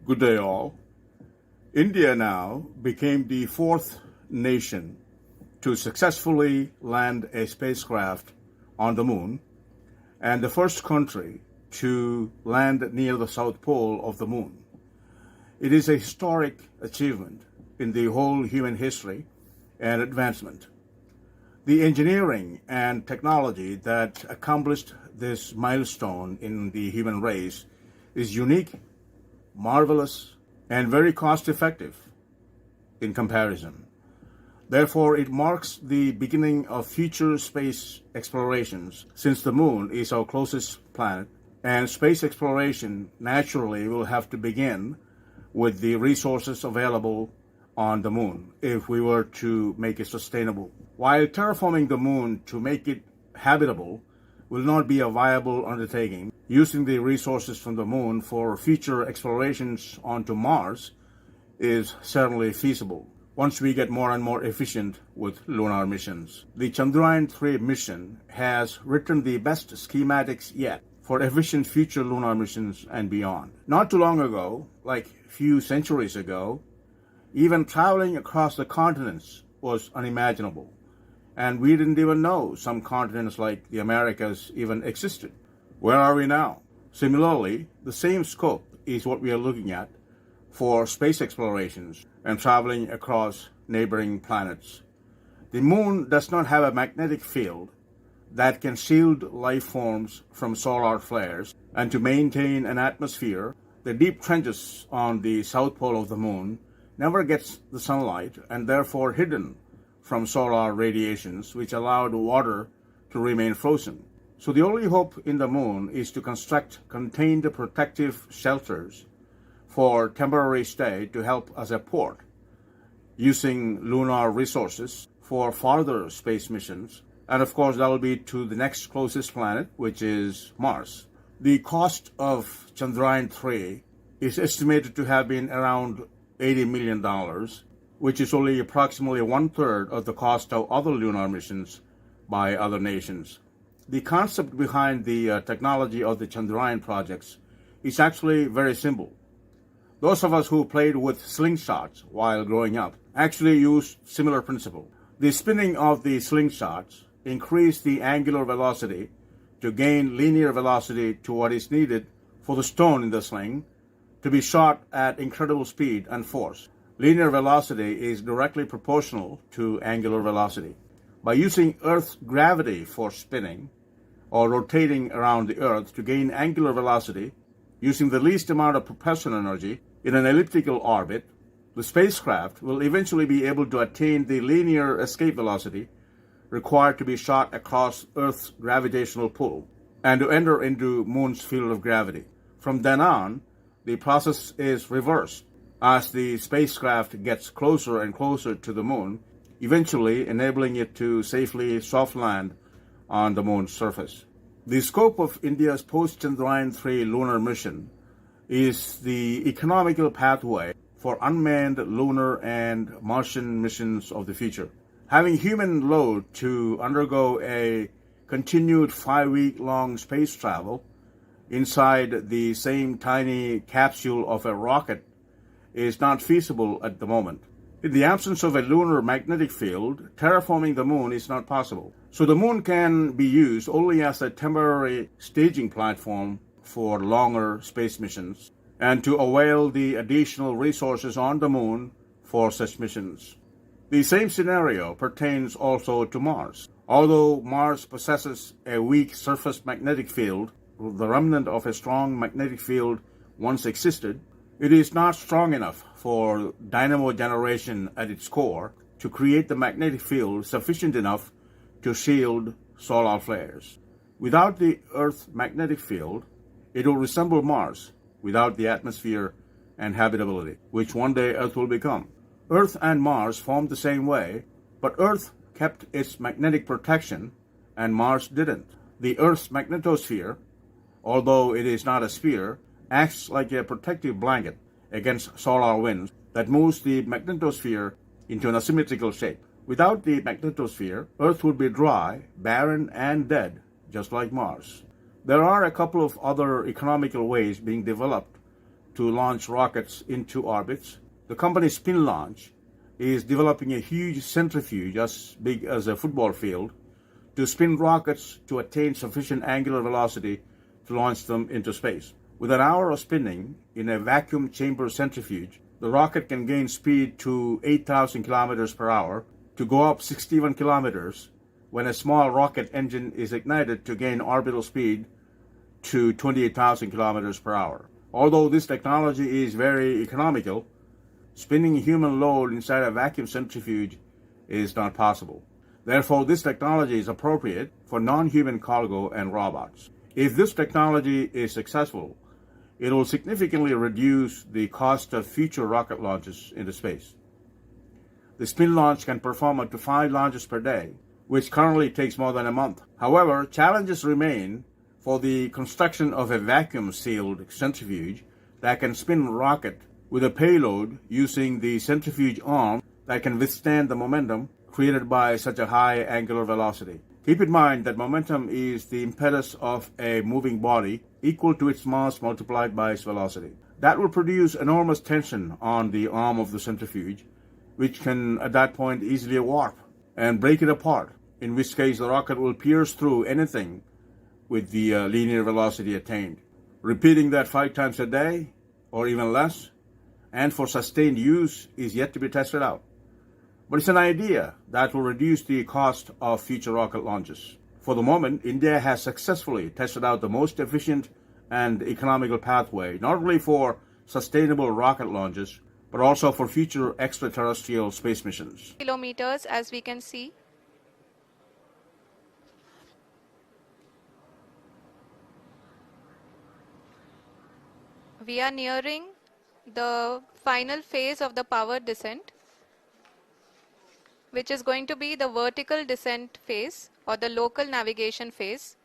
Good day, all. India now became the fourth nation to successfully land a spacecraft on the moon and the first country to land near the South Pole of the moon. It is a historic achievement in the whole human history and advancement. The engineering and technology that accomplished this milestone in the human race is unique, marvelous, and very cost-effective in comparison. Therefore, it marks the beginning of future space explorations, since the moon is our closest planet, and space exploration naturally will have to begin with the resources available on the moon if we were to make it sustainable. While terraforming the moon to make it habitable will not be a viable undertaking, using the resources from the moon for future explorations onto Mars is certainly feasible once we get more and more efficient with lunar missions. The Chandrayaan-3 mission has written the best schematics yet for efficient future lunar missions and beyond. Not too long ago, like a few centuries ago, even traveling across the continents was unimaginable, and we didn't even know some continents like the Americas even existed. Where are we now? Similarly, the same scope is what we are looking at for space explorations and traveling across neighboring planets. The moon does not have a magnetic field that can shield life forms from solar flares, and to maintain an atmosphere, the deep trenches on the south pole of the moon never gets the sunlight and therefore hidden from solar radiations, which allowed water to remain frozen. So the only hope in the moon is to construct contained protective shelters for temporary stay to help as a port, using lunar resources for further space missions. And of course, that will be to the next closest planet, which is Mars. The cost of Chandrayaan-3 is estimated to have been around $80 million, which is only approximately one-third of the cost of other lunar missions by other nations. The concept behind the technology of the Chandrayaan projects is actually very simple. Those of us who played with slingshots while growing up actually used similar principle. The spinning of the slingshots increased the angular velocity to gain linear velocity to what is needed for the stone in the sling to be shot at incredible speed and force. Linear velocity is directly proportional to angular velocity. By using Earth's gravity for spinning or rotating around the Earth to gain angular velocity, using the least amount of propulsion energy in an elliptical orbit, the spacecraft will eventually be able to attain the linear escape velocity required to be shot across Earth's gravitational pull and to enter into Moon's field of gravity. From then on, the process is reversed as the spacecraft gets closer and closer to the moon, eventually enabling it to safely soft land on the moon's surface. The scope of India's post-Chandrayaan-3 lunar mission is the economical pathway for unmanned lunar and Martian missions of the future. Having human load to undergo a continued 5-week-long space travel inside the same tiny capsule of a rocket is not feasible at the moment. In the absence of a lunar magnetic field, terraforming the moon is not possible. So the moon can be used only as a temporary staging platform for longer space missions and to avail the additional resources on the moon for such missions. The same scenario pertains also to Mars. Although Mars possesses a weak surface magnetic field, the remnant of a strong magnetic field once existed, it is not strong enough for dynamo generation at its core to create the magnetic field sufficient enough to shield solar flares. Without the Earth's magnetic field, it will resemble Mars without the atmosphere and habitability, which one day Earth will become. Earth and Mars formed the same way, but Earth kept its magnetic protection and Mars didn't. The Earth's magnetosphere, although it is not a sphere, acts like a protective blanket against solar winds that moves the magnetosphere into an asymmetrical shape. Without the magnetosphere, Earth would be dry, barren, and dead, just like Mars. There are a couple of other economical ways being developed to launch rockets into orbits. The company Spin Launch is developing a huge centrifuge as big as a football field to spin rockets to attain sufficient angular velocity to launch them into space. With an hour of spinning in a vacuum chamber centrifuge, the rocket can gain speed to 8,000 kilometers per hour to go up 61 kilometers when a small rocket engine is ignited to gain orbital speed to 28,000 kilometers per hour. Although this technology is very economical, spinning human load inside a vacuum centrifuge is not possible. Therefore, this technology is appropriate for non-human cargo and robots. If this technology is successful, it will significantly reduce the cost of future rocket launches into space. The Spin Launch can perform up to 5 launches per day, which currently takes more than a month. However, challenges remain for the construction of a vacuum-sealed centrifuge that can spin a rocket with a payload using the centrifuge arm that can withstand the momentum created by such a high angular velocity. Keep in mind that momentum is the impetus of a moving body equal to its mass multiplied by its velocity. That will produce enormous tension on the arm of the centrifuge, which can at that point easily warp and break it apart, in which case the rocket will pierce through anything with the linear velocity attained. Repeating that 5 times a day, or even less, and for sustained use is yet to be tested out. But it's an idea that will reduce the cost of future rocket launches. For the moment, India has successfully tested out the most efficient and economical pathway, not only for sustainable rocket launches, but also for future extraterrestrial space missions. Kilometers, as we can see. We are nearing the final phase of the power descent, which is going to be the vertical descent phase or the local navigation phase.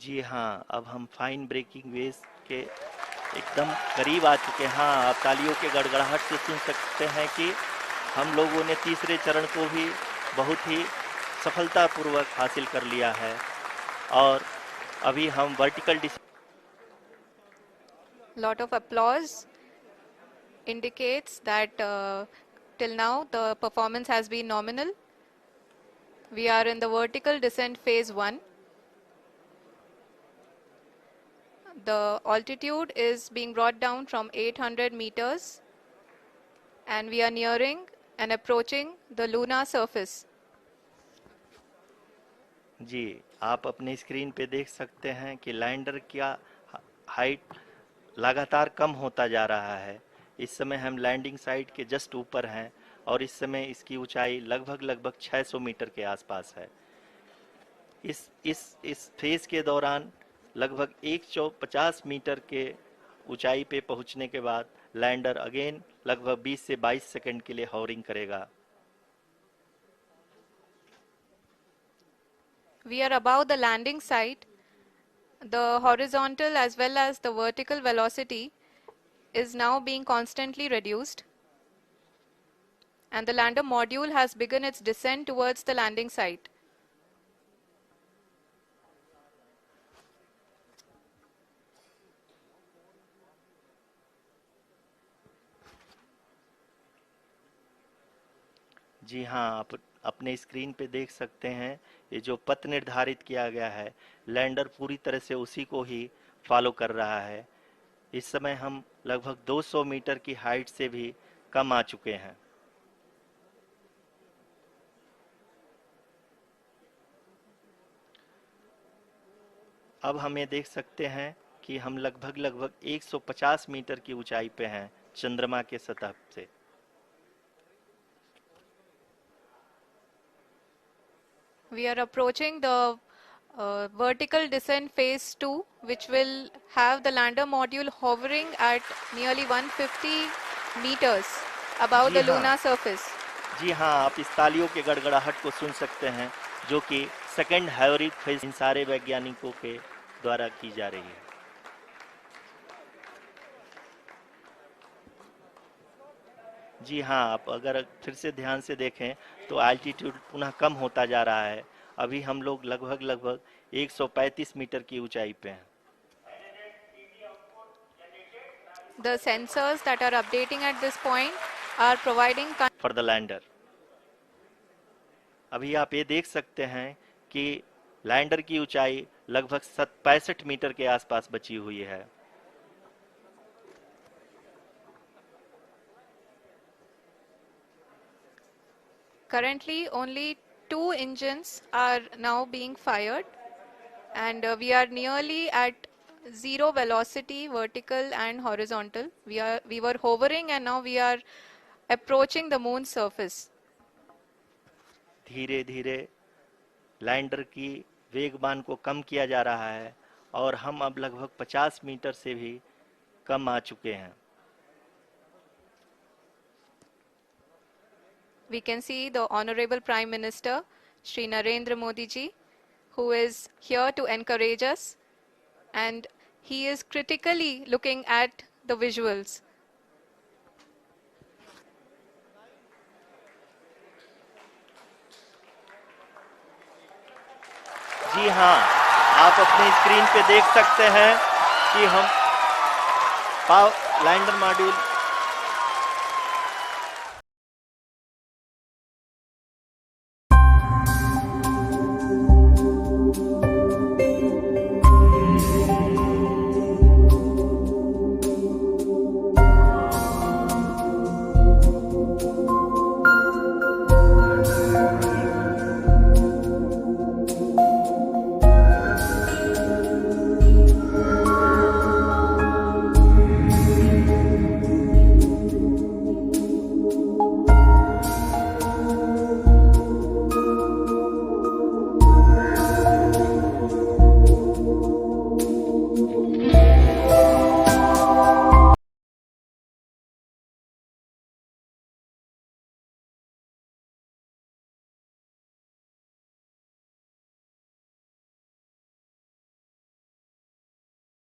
जी हाँ, अब हम fine breaking waves के एकदम करीब आ चुके हैं। हाँ, आप तालियों के गड़गड़ाहट से सुन सकते हैं कि हम लोगों ने तीसरे चरण को भी बहुत ही सफलतापूर्वक हासिल कर लिया है और अभी हम vertical Lot of applause indicates that till now the performance has been nominal. We are in the vertical descent phase 1. The altitude is being brought down from 800 meters and we are nearing and approaching the lunar surface. जी, आप अपने screen पे देख सकते हैं कि lander का height लगातार कम होता जा रहा है। इस समय हम लैंडिंग साइट के जस्ट ऊपर हैं और इस समय इसकी ऊंचाई लगभग 600 मीटर के आसपास है। इस फेज के दौरान लगभग 150 मीटर के ऊंचाई पे पहुंचने के बाद लैंडर अगेन लगभग 20 से 22 सेकंड के लिए हॉवरिंग करेगा। We are above the landing site. The horizontal as well as the vertical velocity is now being constantly reduced. And the lander module has begun its descent towards the landing site. जी हाँ, आप अपने screen पे देख सकते हैं ये जो पथ निर्धारित किया गया है, लैंडर पूरी तरह से उसी को ही फॉलो कर रहा है। इस समय हम लगभग 200 मीटर की हाइट से भी कम आ चुके हैं। अब हम ये देख सकते हैं कि हम लगभग 150 मीटर की ऊंचाई पे हैं चंद्रमा के सतह से। We are approaching the vertical descent phase 2, which will have the lander module hovering at nearly 150 meters above the lunar surface. जी हाँ, आप इस तालियों के गड़गड़ाहट को सुन सकते हैं जो कि सेकंड हाइवरिक फेज इन सारे वैज्ञानिकों के द्वारा की जा रही है। जी हाँ, आप अगर फिर से ध्यान से देखें तो एल्टीट्यूड पुनः कम होता जा रहा है। अभी हम लोग लगभग 135 मीटर की ऊंचाई पे हैं। The sensors that are updating at this point are providing for the lander. अभी आप ये देख सकते हैं कि लैंडर की ऊंचाई लगभग 65 मीटर के आसपास बची हुई है. Currently, only 2 engines are now being fired, and we are nearly at zero velocity, vertical and horizontal. We were hovering, and now we are approaching the moon's surface. धीरे धीरे लैंडर की वेगमान को कम किया जा रहा है और हम अब लगभग 50 मीटर से भी कम आ चुके हैं. We can see the Honorable Prime Minister, Shri Narendra Modi ji, who is here to encourage us, and he is critically looking at the visuals. जी हाँ, आप अपनी स्क्रीन पे देख सकते हैं कि हम लैंडर मॉड्यूल